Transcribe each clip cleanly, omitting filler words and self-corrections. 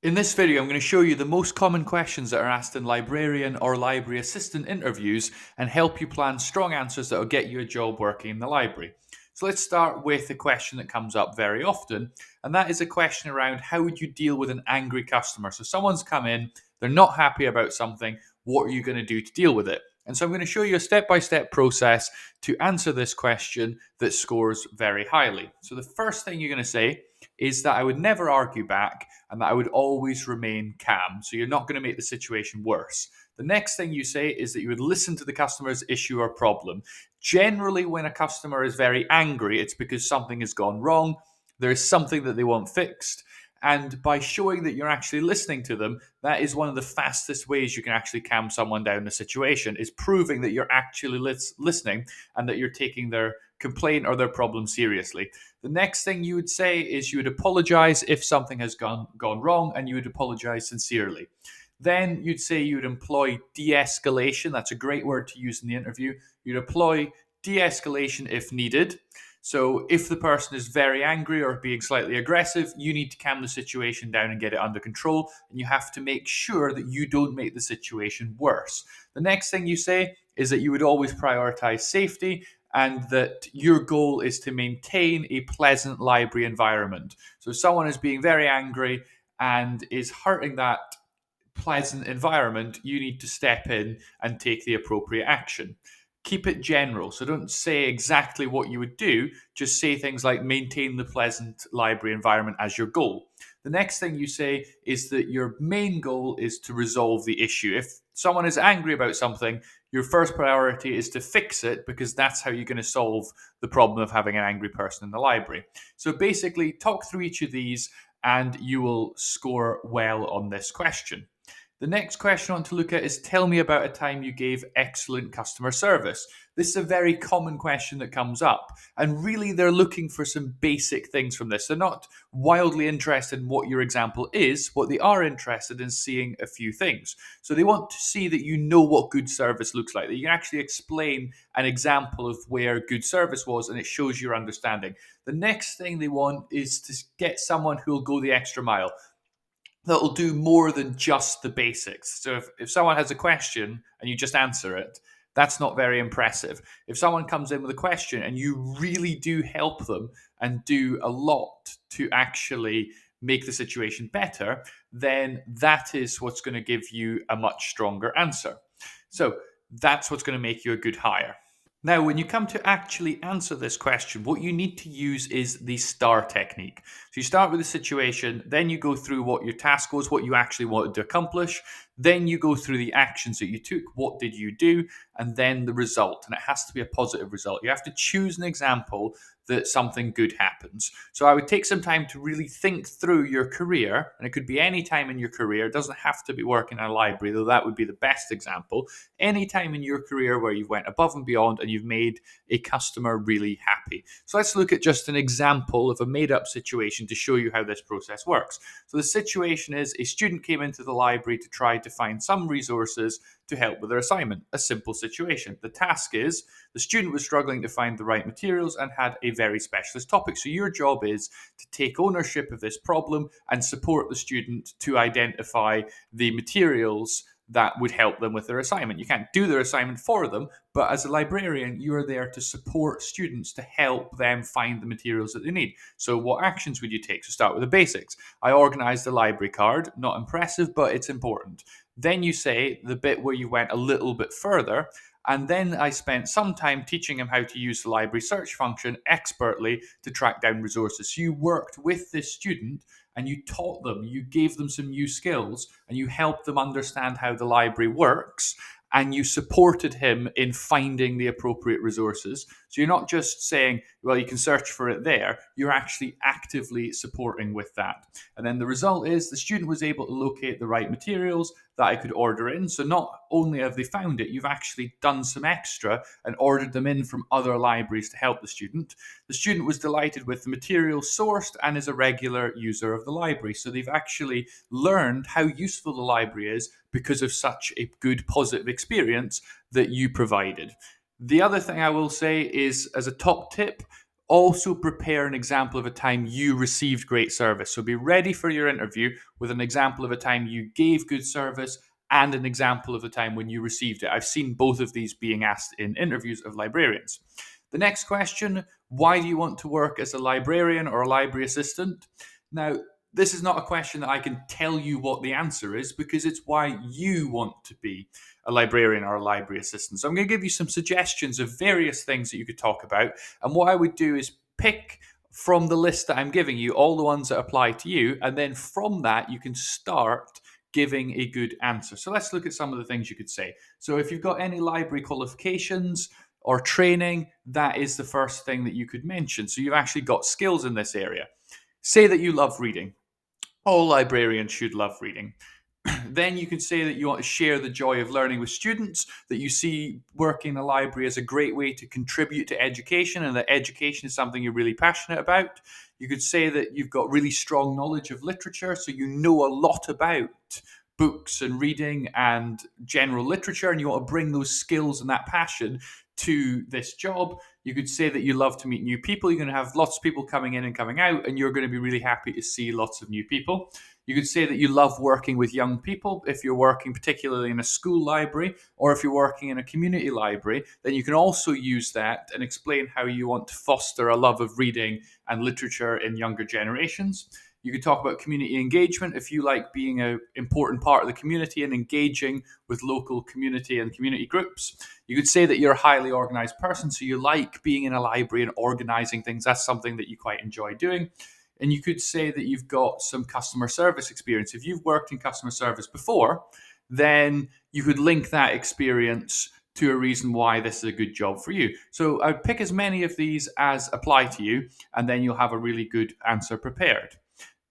In this video, I'm going to show you the most common questions that are asked in librarian or library assistant interviews and help you plan strong answers that will get you a job working in the library. So let's start with a question that comes up very often, and that is a question around how would you deal with an angry customer? So someone's come in, they're not happy about something, what are you going to do to deal with it? And so I'm going to show you a step-by-step process to answer this question that scores very highly. So the first thing you're going to say is that I would never argue back and that I would always remain calm. So you're not going to make the situation worse. The next thing you say is that you would listen to the customer's issue or problem. Generally, when a customer is very angry, it's because something has gone wrong. There is something that they want fixed. And by showing that you're actually listening to them, that is one of the fastest ways you can actually calm someone down in a situation, is proving that you're actually listening and that you're taking their complaint or their problem seriously. The next thing you would say is you would apologize if something has gone wrong, and you would apologize sincerely. Then you'd say you would employ de-escalation. That's a great word to use in the interview. You'd employ de-escalation if needed. So if the person is very angry or being slightly aggressive, you need to calm the situation down and get it under control. And you have to make sure that you don't make the situation worse. The next thing you say is that you would always prioritize safety and that your goal is to maintain a pleasant library environment. So if someone is being very angry and is hurting that pleasant environment, you need to step in and take the appropriate action. Keep it general. So don't say exactly what you would do. Just say things like maintain the pleasant library environment as your goal. The next thing you say is that your main goal is to resolve the issue. If someone is angry about something, your first priority is to fix it, because that's how you're going to solve the problem of having an angry person in the library. So basically, talk through each of these and you will score well on this question. The next question I want to look at is, tell me about a time you gave excellent customer service. This is a very common question that comes up, and really they're looking for some basic things from this. They're not wildly interested in what your example is. What they are interested in seeing a few things. So they want to see that you know what good service looks like, that you can actually explain an example of where good service was, and it shows your understanding. The next thing they want is to get someone who will go the extra mile, that'll do more than just the basics. So if someone has a question and you just answer it, that's not very impressive. If someone comes in with a question and you really do help them and do a lot to actually make the situation better, then that is what's going to give you a much stronger answer. So that's what's going to make you a good hire. Now, when you come to actually answer this question, what you need to use is the STAR technique. So you start with the situation, then you go through what your task was, what you actually wanted to accomplish, then you go through the actions that you took, what did you do, and then the result. And it has to be a positive result. You have to choose an example that something good happens. So I would take some time to really think through your career, and it could be any time in your career. It doesn't have to be working in a library, though that would be the best example. Any time in your career where you've went above and beyond and you've made a customer really happy. So let's look at just an example of a made-up situation to show you how this process works. So the situation is, a student came into the library to try to find some resources to help with their assignment. A simple situation. The task is, the student was struggling to find the right materials and had a very specialist topic. So your job is to take ownership of this problem and support the student to identify the materials that would help them with their assignment. You can't do their assignment for them, but as a librarian, you are there to support students to help them find the materials that they need. So what actions would you take? So start with the basics. I organized the library card. Not impressive, but it's important. Then you say the bit where you went a little bit further, and then I spent some time teaching him how to use the library search function expertly to track down resources. So you worked with this student and you taught them, you gave them some new skills, and you helped them understand how the library works, and you supported him in finding the appropriate resources. So you're not just saying, well, you can search for it there. You're actually actively supporting with that. And then the result is the student was able to locate the right materials that I could order in. So not only have they found it, you've actually done some extra and ordered them in from other libraries to help the student. The student was delighted with the materials sourced and is a regular user of the library. So they've actually learned how useful the library is because of such a good positive experience that you provided. The other thing I will say is, as a top tip, Also prepare an example of a time you received great service. So be ready for your interview with an example of a time you gave good service and an example of the time when you received it. I've seen both of these being asked in interviews of librarians. The next question, why do you want to work as a librarian or a library assistant? Now, this is not a question that I can tell you what the answer is, because it's why you want to be a librarian or a library assistant. So I'm going to give you some suggestions of various things that you could talk about. And what I would do is pick from the list that I'm giving you all the ones that apply to you. And then from that, you can start giving a good answer. So let's look at some of the things you could say. So if you've got any library qualifications or training, that is the first thing that you could mention. So you've actually got skills in this area. Say that you love reading. All librarians should love reading. Then you can say that you want to share the joy of learning with students, that you see working in a library as a great way to contribute to education, and that education is something you're really passionate about. You could say that you've got really strong knowledge of literature, so you know a lot about books and reading and general literature, and you want to bring those skills and that passion to this job. You could say that you love to meet new people. You're going to have lots of people coming in and coming out, and you're going to be really happy to see lots of new people. You could say that you love working with young people. If you're working particularly in a school library, or if you're working in a community library, then you can also use that and explain how you want to foster a love of reading and literature in younger generations. You could talk about community engagement. If you like being an important part of the community and engaging with local community and community groups. You could say that you're a highly organized person, so you like being in a library and organizing things. That's something that you quite enjoy doing. And you could say that you've got some customer service experience. If you've worked in customer service before, then you could link that experience to a reason why this is a good job for you. So I'd pick as many of these as apply to you, and then you'll have a really good answer prepared.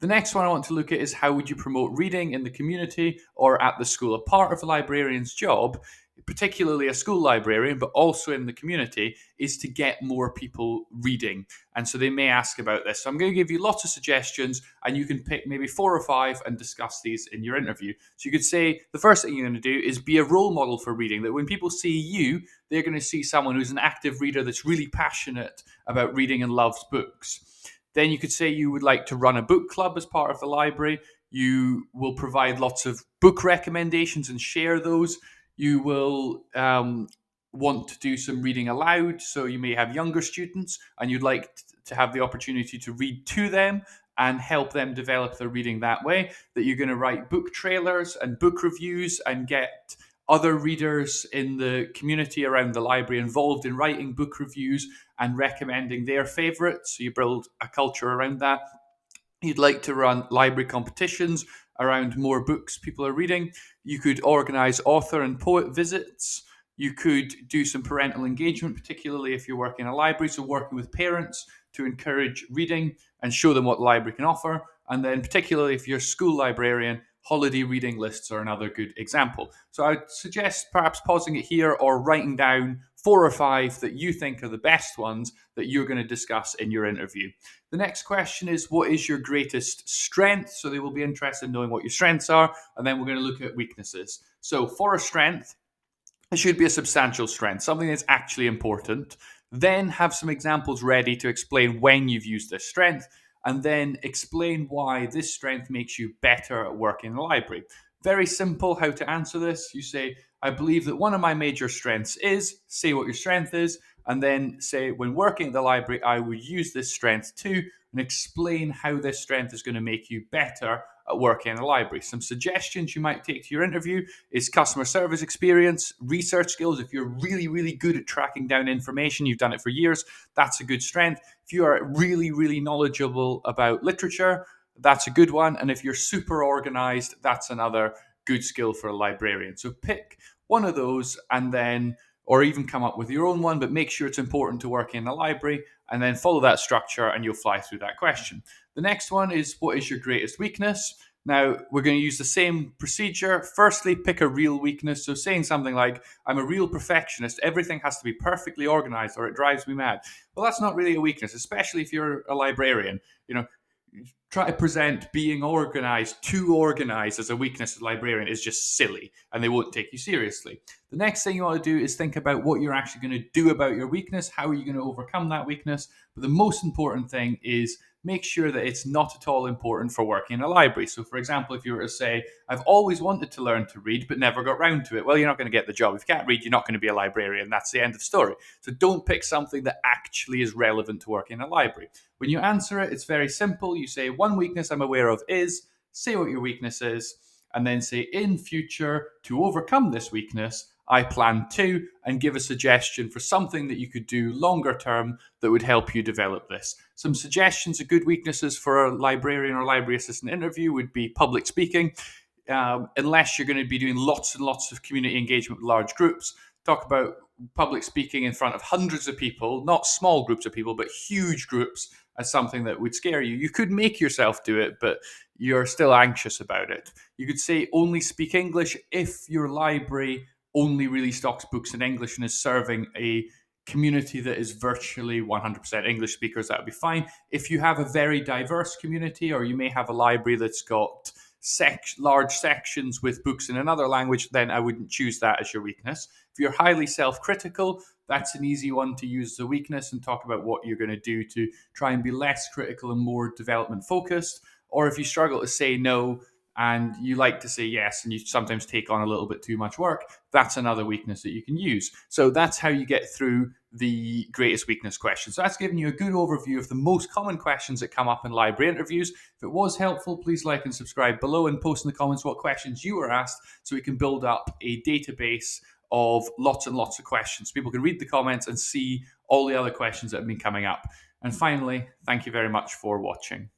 The next one I want to look at is how would you promote reading in the community or at the school? A part of a librarian's job, particularly a school librarian, but also in the community, is to get more people reading. And so they may ask about this. So I'm going to give you lots of suggestions, and you can pick maybe 4 or 5 and discuss these in your interview. So you could say the first thing you're going to do is be a role model for reading, that when people see you, they're going to see someone who's an active reader that's really passionate about reading and loves books. Then you could say you would like to run a book club as part of the library. You will provide lots of book recommendations and share those. You will want to do some reading aloud. So you may have younger students and you'd like to have the opportunity to read to them and help them develop their reading that way. That you're going to write book trailers and book reviews and get other readers in the community around the library involved in writing book reviews and recommending their favorites. So you build a culture around that. You'd like to run library competitions around more books people are reading. You could organize author and poet visits. You could do some parental engagement, particularly if you're working in a library, so working with parents to encourage reading and show them what the library can offer. And then particularly if you're a school librarian, holiday reading lists are another good example. So I'd suggest perhaps pausing it here or writing down 4 or 5 that you think are the best ones that you're going to discuss in your interview. The next question is, what is your greatest strength? So they will be interested in knowing what your strengths are, and then we're going to look at weaknesses. So for a strength, it should be a substantial strength, something that's actually important. Then have some examples ready to explain when you've used this strength, and then explain why this strength makes you better at working in the library. Very simple how to answer this. You say, I believe that one of my major strengths is, say what your strength is, and then say, when working at the library, I would use this strength too, and explain how this strength is going to make you better at working in the library. Some suggestions you might take to your interview is customer service experience, research skills. If you're really, really good at tracking down information, you've done it for years, that's a good strength. If you are really, really knowledgeable about literature, that's a good one. And if you're super organized, that's another good skill for a librarian. So pick one of those and then, or even come up with your own one, but make sure it's important to work in a library and then follow that structure and you'll fly through that question. The next one is, what is your greatest weakness? Now, we're going to use the same procedure. Firstly, pick a real weakness. So saying something like, I'm a real perfectionist. Everything has to be perfectly organized or it drives me mad. Well, that's not really a weakness, especially if you're a librarian. You know, try to present being organized, too organized as a weakness as a librarian is just silly and they won't take you seriously. The next thing you want to do is think about what you're actually going to do about your weakness. How are you going to overcome that weakness? But the most important thing is make sure that it's not at all important for working in a library. So, for example, if you were to say, I've always wanted to learn to read, but never got round to it, well, you're not going to get the job. If you can't read, you're not going to be a librarian. That's the end of the story. So, don't pick something that actually is relevant to working in a library. When you answer it, it's very simple. You say, one weakness I'm aware of is, say what your weakness is, and then say, in future, to overcome this weakness, I plan to, and give a suggestion for something that you could do longer term that would help you develop this. Some suggestions of good weaknesses for a librarian or library assistant interview would be public speaking. Unless you're going to be doing lots and lots of community engagement with large groups, talk about public speaking in front of hundreds of people, not small groups of people, but huge groups, as something that would scare you. You could make yourself do it, but you're still anxious about it. You could say only speak English if your library only really stocks books in English and is serving a community that is virtually 100% English speakers. That would be fine. If you have a very diverse community, or you may have a library that's got large sections with books in another language, then I wouldn't choose that as your weakness. If you're highly self-critical, that's an easy one to use as a weakness and talk about what you're going to do to try and be less critical and more development focused. Or if you struggle to say no and you like to say yes and you sometimes take on a little bit too much work, that's another weakness that you can use. So that's how you get through the greatest weakness question. So that's given you a good overview of the most common questions that come up in library interviews. If it was helpful, please like and subscribe below and post in the comments what questions you were asked so we can build up a database of lots and lots of questions. People can read the comments and see all the other questions that have been coming up. And finally, thank you very much for watching.